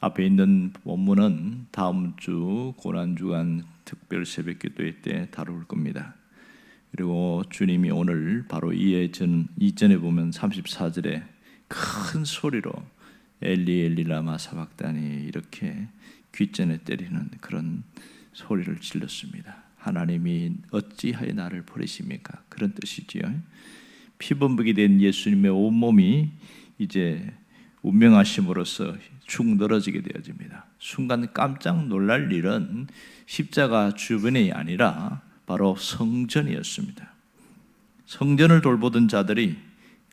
앞에 있는 본문은 다음 주 고난주간 특별 새벽기도회 때 다룰 겁니다. 그리고 주님이 오늘 바로 이전에 보면 34절에 큰 소리로 엘리 엘리 라마 사박다니 이렇게 귓전에 때리는 그런 소리를 질렀습니다. 하나님이 어찌하여 나를 버리십니까? 그런 뜻이지요. 피범벅이 된 예수님의 온몸이 이제 운명하심으로써 축 늘어지게 되어집니다. 순간 깜짝 놀랄 일은 십자가 주변이 아니라 바로 성전이었습니다. 성전을 돌보던 자들이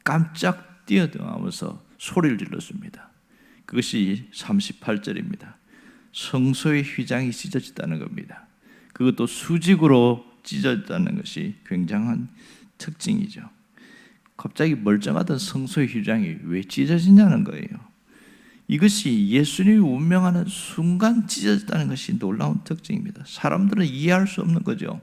깜짝 뛰어들어가면서 소리를 질렀습니다. 그것이 38절입니다. 성소의 휘장이 찢어졌다는 겁니다. 그것도 수직으로 찢어졌다는 것이 굉장한 특징이죠. 갑자기 멀쩡하던 성소의 휘장이 왜 찢어지냐는 거예요. 이것이 예수님이 운명하는 순간 찢어졌다는 것이 놀라운 특징입니다. 사람들은 이해할 수 없는 거죠.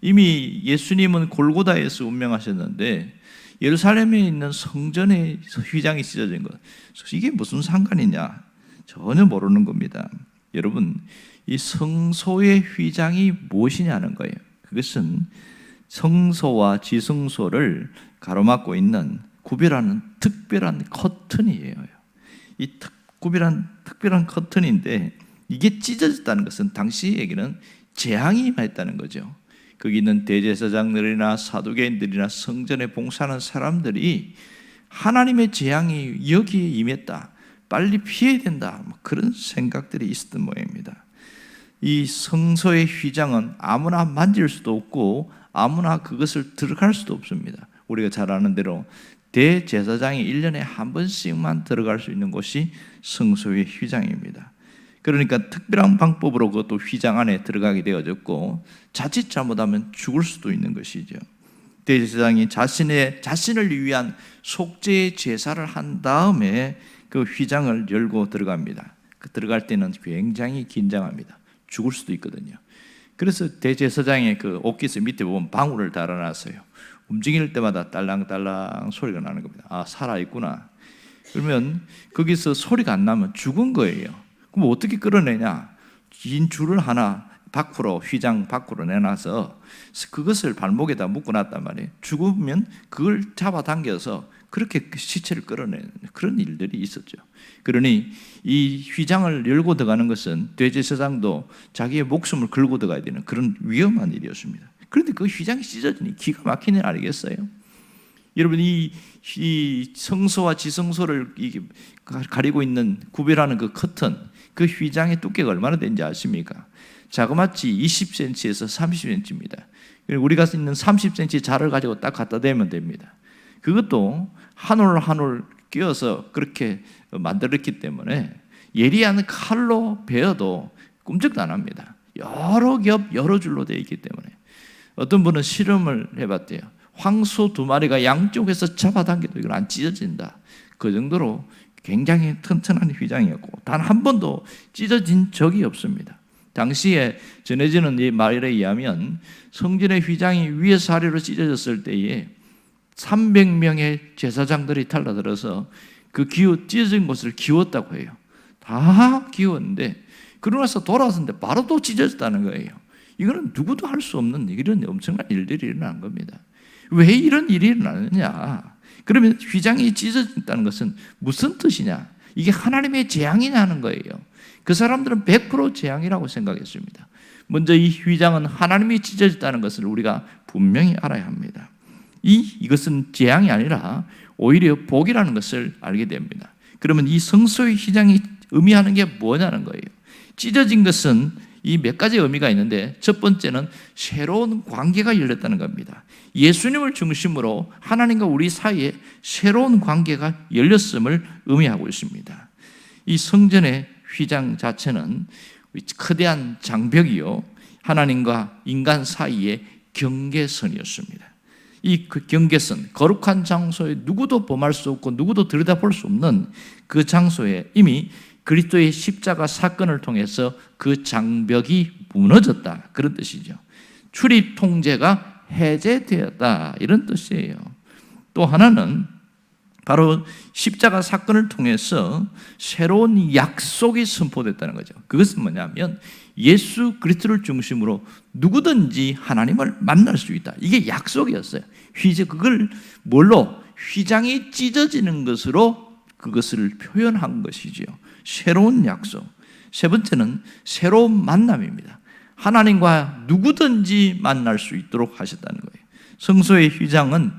이미 예수님은 골고다에서 운명하셨는데 예루살렘에 있는 성전의 휘장이 찢어진 것, 이게 무슨 상관이냐? 전혀 모르는 겁니다. 여러분, 이 성소의 휘장이 무엇이냐는 거예요. 그것은 성소와 지성소를 가로막고 있는 구별하는 특별한 커튼이에요. 이 구별한 특별한 커튼인데 이게 찢어졌다는 것은 당시에게는 재앙이 임했다는 거죠. 거기 있는 대제사장들이나 사두개인들이나 성전에 봉사하는 사람들이 하나님의 재앙이 여기에 임했다, 빨리 피해야 된다, 그런 생각들이 있었던 모양입니다. 이 성소의 휘장은 아무나 만질 수도 없고 아무나 그것을 들어갈 수도 없습니다. 우리가 잘 아는 대로 대제사장이 1년에 한 번씩만 들어갈 수 있는 곳이 성소의 휘장입니다. 그러니까 특별한 방법으로 그것도 휘장 안에 들어가게 되어졌고 자칫 잘못하면 죽을 수도 있는 것이죠. 대제사장이 자신을 위한 속죄의 제사를 한 다음에 그 휘장을 열고 들어갑니다. 들어갈 때는 굉장히 긴장합니다. 죽을 수도 있거든요. 그래서 대제사장의 그 옷깃을 밑에 보면 방울을 달아놨어요. 움직일 때마다 딸랑딸랑 소리가 나는 겁니다. 아, 살아있구나. 그러면 거기서 소리가 안 나면 죽은 거예요. 그럼 어떻게 끌어내냐? 긴 줄을 하나 밖으로, 휘장 밖으로 내놔서 그것을 발목에다 묶어놨단 말이에요. 죽으면 그걸 잡아당겨서 그렇게 시체를 끌어내는 그런 일들이 있었죠. 그러니 이 휘장을 열고 들어가는 것은 대제사장도 자기의 목숨을 걸고 들어가야 되는 그런 위험한 일이었습니다. 그런데 그 휘장이 찢어지니 기가 막힌 일 아니겠어요? 여러분, 이 성소와 지성소를 가리고 있는 구별하는 그 커튼, 그 휘장의 두께가 얼마나 되는지 아십니까? 자그마치 20cm에서 30cm입니다. 우리가 있는 30cm 자를 가지고 딱 갖다 대면 됩니다. 그것도 한 올 한 올 끼워서 그렇게 만들었기 때문에 예리한 칼로 베어도 꿈쩍도 안 합니다. 여러 겹 여러 줄로 되어 있기 때문에. 어떤 분은 실험을 해봤대요. 황소 2마리가 양쪽에서 잡아당겨도 이걸 안 찢어진다. 그 정도로 굉장히 튼튼한 휘장이었고 단 한 번도 찢어진 적이 없습니다. 당시에 전해지는 이 말에 의하면 성전의 휘장이 위에서 아래로 찢어졌을 때에 300명의 제사장들이 달라들어서 그 찢어진 곳을 기웠다고 해요. 다 기웠는데 그러고 나서 돌아왔는데 바로 또 찢어졌다는 거예요. 이거는 누구도 할 수 없는 이런 엄청난 일들이 일어난 겁니다. 왜 이런 일이 일어나느냐? 그러면 휘장이 찢어졌다는 것은 무슨 뜻이냐? 이게 하나님의 재앙이냐는 거예요. 그 사람들은 100% 재앙이라고 생각했습니다. 먼저 이 휘장은 하나님이 찢어졌다는 것을 우리가 분명히 알아야 합니다. 이것은 재앙이 아니라 오히려 복이라는 것을 알게 됩니다. 그러면 이 성소의 휘장이 의미하는 게 뭐냐는 거예요. 찢어진 것은 이 몇 가지 의미가 있는데 첫 번째는 새로운 관계가 열렸다는 겁니다. 예수님을 중심으로 하나님과 우리 사이에 새로운 관계가 열렸음을 의미하고 있습니다. 이 성전의 휘장 자체는 거대한 장벽이요, 하나님과 인간 사이의 경계선이었습니다. 이 경계선, 거룩한 장소에 누구도 범할 수 없고 누구도 들여다볼 수 없는 그 장소에 이미 그리스도의 십자가 사건을 통해서 그 장벽이 무너졌다, 그런 뜻이죠. 출입 통제가 해제되었다, 이런 뜻이에요. 또 하나는 바로 십자가 사건을 통해서 새로운 약속이 선포됐다는 거죠. 그것은 뭐냐면 예수 그리스도를 중심으로 누구든지 하나님을 만날 수 있다. 이게 약속이었어요. 그걸 뭘로? 휘장이 찢어지는 것으로 그것을 표현한 것이지요. 새로운 약속. 세 번째는 새로운 만남입니다. 하나님과 누구든지 만날 수 있도록 하셨다는 거예요. 성소의 휘장은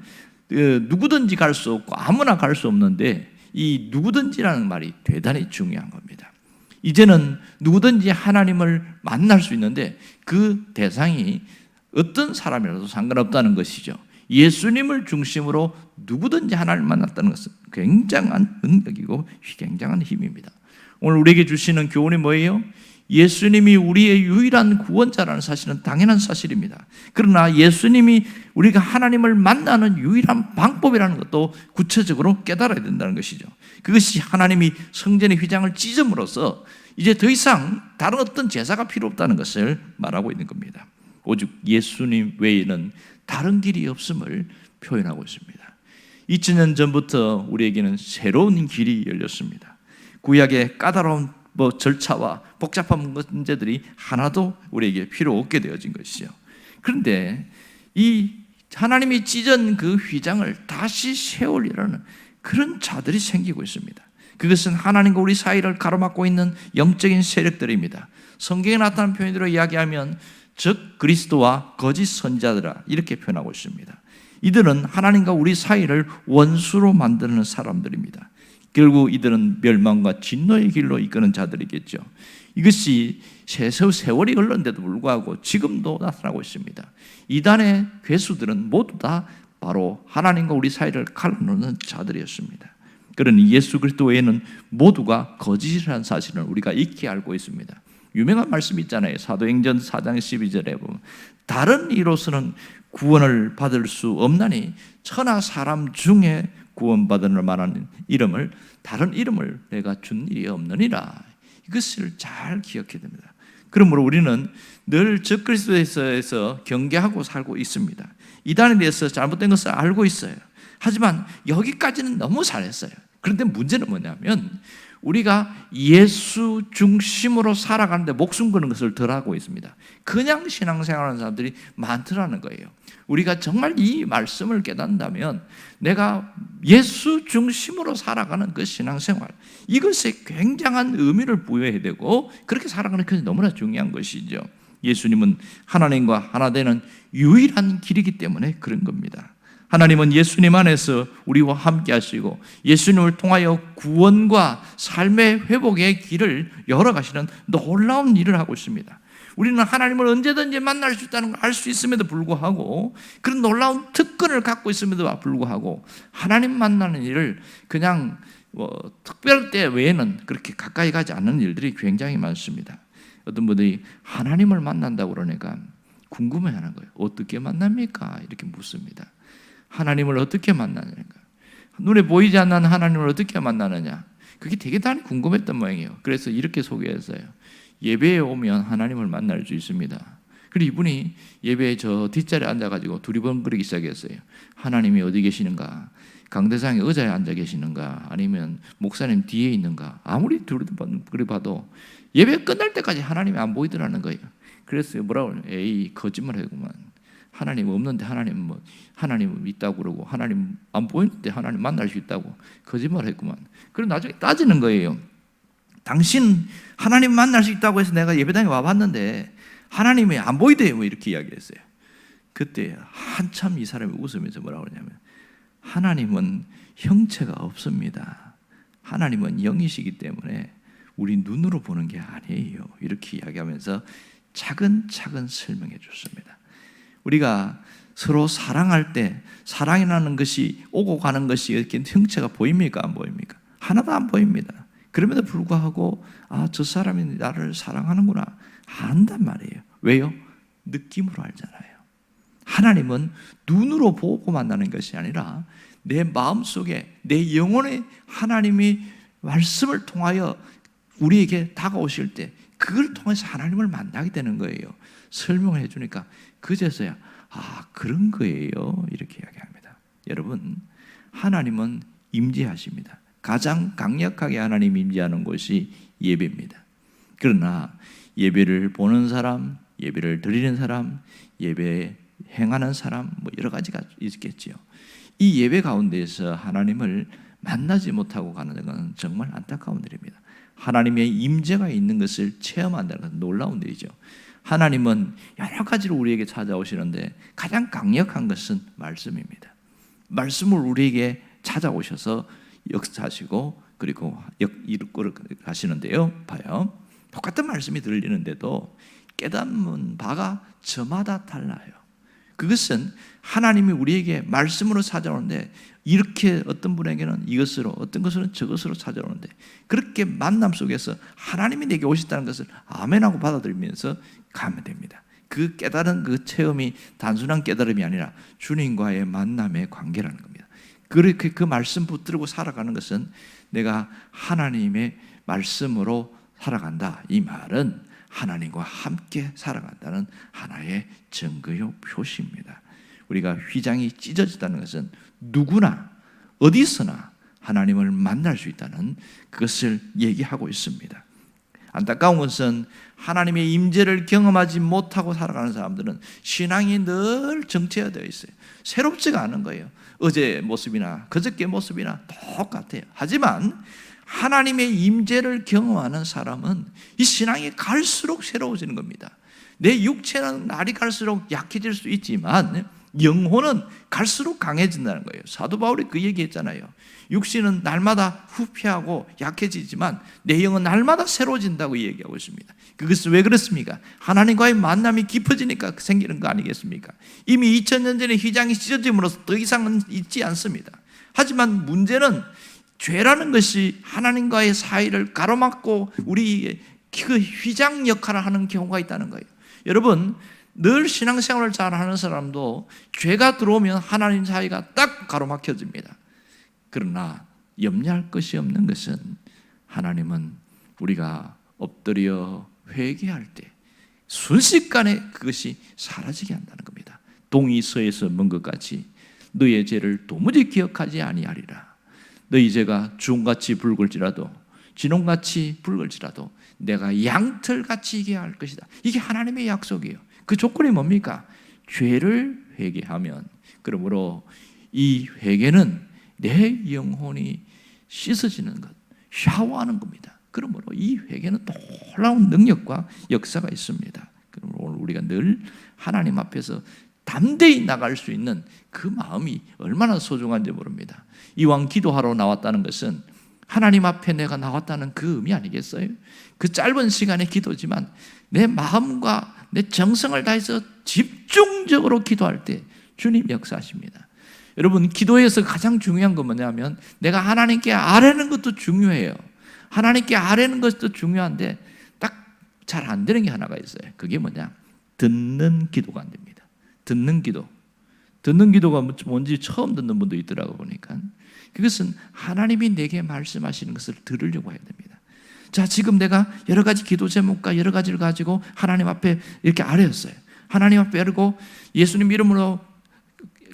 누구든지 갈 수 없고 아무나 갈 수 없는데 이 누구든지라는 말이 대단히 중요한 겁니다. 이제는 누구든지 하나님을 만날 수 있는데 그 대상이 어떤 사람이라도 상관없다는 것이죠. 예수님을 중심으로 누구든지 하나님을 만났다는 것은 굉장한 능력이고 굉장한 힘입니다. 오늘 우리에게 주시는 교훈이 뭐예요? 예수님이 우리의 유일한 구원자라는 사실은 당연한 사실입니다. 그러나 예수님이 우리가 하나님을 만나는 유일한 방법이라는 것도 구체적으로 깨달아야 된다는 것이죠. 그것이 하나님이 성전의 휘장을 찢음으로써 이제 더 이상 다른 어떤 제사가 필요 없다는 것을 말하고 있는 겁니다. 오직 예수님 외에는 다른 길이 없음을 표현하고 있습니다. 2000년 전부터 우리에게는 새로운 길이 열렸습니다. 구약의 까다로운 절차와 복잡한 문제들이 하나도 우리에게 필요 없게 되어진 것이죠. 그런데 이 하나님이 찢은 그 휘장을 다시 세우려는 그런 자들이 생기고 있습니다. 그것은 하나님과 우리 사이를 가로막고 있는 영적인 세력들입니다. 성경에 나타난 표현으로 이야기하면 즉 그리스도와 거짓 선지자들아 이렇게 표현하고 있습니다. 이들은 하나님과 우리 사이를 원수로 만드는 사람들입니다. 결국 이들은 멸망과 진노의 길로 이끄는 자들이겠죠. 이것이 세월이 흘렀는데도 불구하고 지금도 나타나고 있습니다. 이단의 괴수들은 모두 다 바로 하나님과 우리 사이를 갈라놓는 자들이었습니다. 그러니 예수 그리스도 외에는 모두가 거짓이라는 사실을 우리가 익히 알고 있습니다. 유명한 말씀이 있잖아요. 사도행전 4장 12절에 보면 다른 이로서는 구원을 받을 수 없나니 천하 사람 중에 구원받으려 말하는 이름을 다른 이름을 내가 준 일이 없느니라. 이것을 잘 기억해야 됩니다. 그러므로 우리는 늘 적그리스도에서 경계하고 살고 있습니다. 이단에 대해서 잘못된 것을 알고 있어요. 하지만 여기까지는 너무 잘했어요. 그런데 문제는 뭐냐면 우리가 예수 중심으로 살아가는데 목숨 거는 것을 덜 하고 있습니다. 그냥 신앙생활하는 사람들이 많더라는 거예요. 우리가 정말 이 말씀을 깨닫는다면 내가 예수 중심으로 살아가는 그 신앙생활, 이것에 굉장한 의미를 부여해야 되고 그렇게 살아가는 것이 너무나 중요한 것이죠. 예수님은 하나님과 하나 되는 유일한 길이기 때문에 그런 겁니다. 하나님은 예수님 안에서 우리와 함께 하시고 예수님을 통하여 구원과 삶의 회복의 길을 열어가시는 놀라운 일을 하고 있습니다. 우리는 하나님을 언제든지 만날 수 있다는 걸 알 수 있음에도 불구하고 그런 놀라운 특권을 갖고 있음에도 불구하고 하나님 만나는 일을 그냥 특별할 때 외에는 그렇게 가까이 가지 않는 일들이 굉장히 많습니다. 어떤 분들이 하나님을 만난다고 그러니까 궁금해하는 거예요. 어떻게 만납니까? 이렇게 묻습니다. 하나님을 어떻게 만나느냐? 눈에 보이지 않는 하나님을 어떻게 만나느냐? 그게 되게 궁금했던 모양이에요. 그래서 이렇게 소개했어요. 예배에 오면 하나님을 만날 수 있습니다. 그리고 이분이 예배에 저 뒷자리에 앉아가지고 두리번거리기 시작했어요. 하나님이 어디 계시는가? 강대상의 의자에 앉아 계시는가? 아니면 목사님 뒤에 있는가? 아무리 두리번거리 봐도 예배 끝날 때까지 하나님이 안 보이더라는 거예요. 그래서 뭐라고 그러냐? 에이 거짓말 하구만. 하나님 없는데 하나님 있다고 그러고 하나님 안 보이는데 하나님 만날 수 있다고 거짓말 했구만. 그리고 나중에 따지는 거예요. 당신 하나님 만날 수 있다고 해서 내가 예배당에 와봤는데 하나님이 안 보이대요. 이렇게 이야기했어요. 그때 한참 이 사람이 웃으면서 뭐라고 그러냐면 하나님은 형체가 없습니다. 하나님은 영이시기 때문에 우리 눈으로 보는 게 아니에요. 이렇게 이야기하면서 차근차근 설명해 줬습니다. 우리가 서로 사랑할 때 사랑이라는 것이 오고 가는 것이 이렇게 형체가 보입니까? 안 보입니까? 하나도 안 보입니다. 그럼에도 불구하고 저 사람이 나를 사랑하는구나 안단 말이에요. 왜요? 느낌으로 알잖아요. 하나님은 눈으로 보고 만나는 것이 아니라 내 마음속에 내 영혼에 하나님이 말씀을 통하여 우리에게 다가오실 때 그걸 통해서 하나님을 만나게 되는 거예요. 설명을 해주니까 그제서야 그런 거예요. 이렇게 이야기합니다. 여러분, 하나님은 임재하십니다. 가장 강력하게 하나님 임재하는 곳이 예배입니다. 그러나 예배를 보는 사람, 예배를 드리는 사람, 예배 행하는 사람, 여러 가지가 있겠지요. 이 예배 가운데에서 하나님을 만나지 못하고 가는 것은 정말 안타까운 일입니다. 하나님의 임재가 있는 것을 체험한다는 것은 놀라운 일이죠. 하나님은 여러 가지로 우리에게 찾아오시는데 가장 강력한 것은 말씀입니다. 말씀을 우리에게 찾아오셔서 역사하시고 그리고 이끌어 가시는데요. 봐요. 똑같은 말씀이 들리는데도 깨닫는 바가 저마다 달라요. 그것은 하나님이 우리에게 말씀으로 찾아오는데 이렇게 어떤 분에게는 이것으로, 어떤 것은 저것으로 찾아오는데 그렇게 만남 속에서 하나님이 내게 오셨다는 것을 아멘하고 받아들이면서 가면 됩니다. 그 깨달은 그 체험이 단순한 깨달음이 아니라 주님과의 만남의 관계라는 겁니다. 그렇게 그 말씀 붙들고 살아가는 것은 내가 하나님의 말씀으로 살아간다. 이 말은 하나님과 함께 살아간다는 하나의 증거요 표시입니다. 우리가 휘장이 찢어졌다는 것은 누구나 어디서나 하나님을 만날 수 있다는 그것을 얘기하고 있습니다. 안타까운 것은 하나님의 임재를 경험하지 못하고 살아가는 사람들은 신앙이 늘 정체화되어 있어요. 새롭지가 않은 거예요. 어제 모습이나 그저께 모습이나 똑같아요. 하지만 하나님의 임재를 경험하는 사람은 이 신앙이 갈수록 새로워지는 겁니다. 내 육체는 날이 갈수록 약해질 수 있지만 영혼은 갈수록 강해진다는 거예요. 사도 바울이 그 얘기했잖아요. 육신은 날마다 후퇴하고 약해지지만 내 영은 날마다 새로워진다고 얘기하고 있습니다. 그것은 왜 그렇습니까? 하나님과의 만남이 깊어지니까 생기는 거 아니겠습니까? 이미 2000년 전에 휘장이 찢어짐으로써 더 이상은 있지 않습니다. 하지만 문제는 죄라는 것이 하나님과의 사이를 가로막고 우리의 그 휘장 역할을 하는 경우가 있다는 거예요. 여러분, 늘 신앙생활을 잘하는 사람도 죄가 들어오면 하나님 사이가 딱 가로막혀집니다. 그러나 염려할 것이 없는 것은 하나님은 우리가 엎드려 회개할 때 순식간에 그것이 사라지게 한다는 겁니다. 동이 서에서 먼 것 같이 너의 죄를 도무지 기억하지 아니하리라. 너희 죄가 주홍같이 붉을지라도 진홍같이 붉을지라도 내가 양털같이 이게 할 것이다. 이게 하나님의 약속이에요. 그 조건이 뭡니까? 죄를 회개하면, 그러므로 이 회개는 내 영혼이 씻어지는 것, 샤워하는 겁니다. 그러므로 이 회개는 놀라운 능력과 역사가 있습니다. 그러므로 오늘 우리가 늘 하나님 앞에서 담대히 나갈 수 있는 그 마음이 얼마나 소중한지 모릅니다. 이왕 기도하러 나왔다는 것은 하나님 앞에 내가 나왔다는 그 의미 아니겠어요? 그 짧은 시간의 기도지만 내 마음과 내 정성을 다해서 집중적으로 기도할 때 주님 역사하십니다. 여러분, 기도에서 가장 중요한 건 뭐냐면 내가 하나님께 아뢰는 것도 중요해요. 하나님께 아뢰는 것도 중요한데 딱 잘 안 되는 게 하나가 있어요. 그게 뭐냐? 듣는 기도가 안 됩니다. 듣는 기도. 듣는 기도가 뭔지 처음 듣는 분도 있더라고 보니까. 그것은 하나님이 내게 말씀하시는 것을 들으려고 해야 됩니다. 자, 지금 내가 여러 가지 기도 제목과 여러 가지를 가지고 하나님 앞에 이렇게 아뢰었어요. 하나님 앞에 아뢰고 예수님 이름으로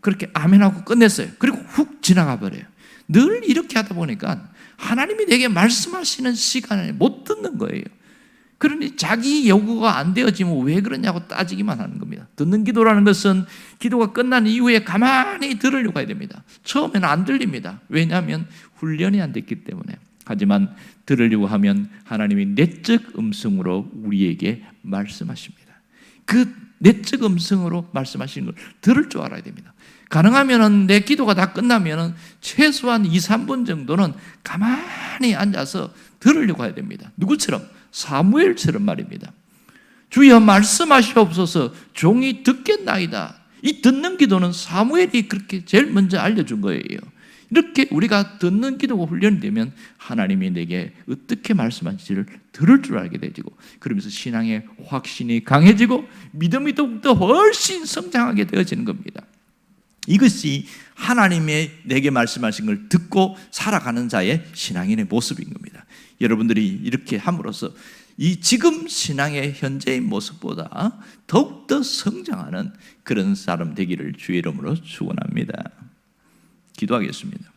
그렇게 아멘하고 끝냈어요. 그리고 훅 지나가 버려요. 늘 이렇게 하다 보니까 하나님이 내게 말씀하시는 시간에 못 듣는 거예요. 그러니 자기 요구가 안 되어지면 왜 그러냐고 따지기만 하는 겁니다. 듣는 기도라는 것은 기도가 끝난 이후에 가만히 들으려고 해야 됩니다. 처음에는 안 들립니다. 왜냐하면 훈련이 안 됐기 때문에. 하지만 들으려고 하면 하나님이 내적 음성으로 우리에게 말씀하십니다. 그 내적 음성으로 말씀하시는 걸 들을 줄 알아야 됩니다. 가능하면 내 기도가 다 끝나면 최소한 2, 3분 정도는 가만히 앉아서 들으려고 해야 됩니다. 누구처럼? 사무엘처럼 말입니다. 주여 말씀하시옵소서 종이 듣겠나이다. 이 듣는 기도는 사무엘이 그렇게 제일 먼저 알려준 거예요. 이렇게 우리가 듣는 기도가 훈련이 되면 하나님이 내게 어떻게 말씀하실지를 들을 줄 알게 되고, 그러면서 신앙의 확신이 강해지고 믿음이 더욱더 훨씬 성장하게 되어지는 겁니다. 이것이 하나님의 내게 말씀하신 걸 듣고 살아가는 자의 신앙인의 모습인 겁니다. 여러분들이 이렇게 함으로써 이 지금 신앙의 현재의 모습보다 더욱더 성장하는 그런 사람 되기를 주의 이름으로 축원합니다. 기도하겠습니다.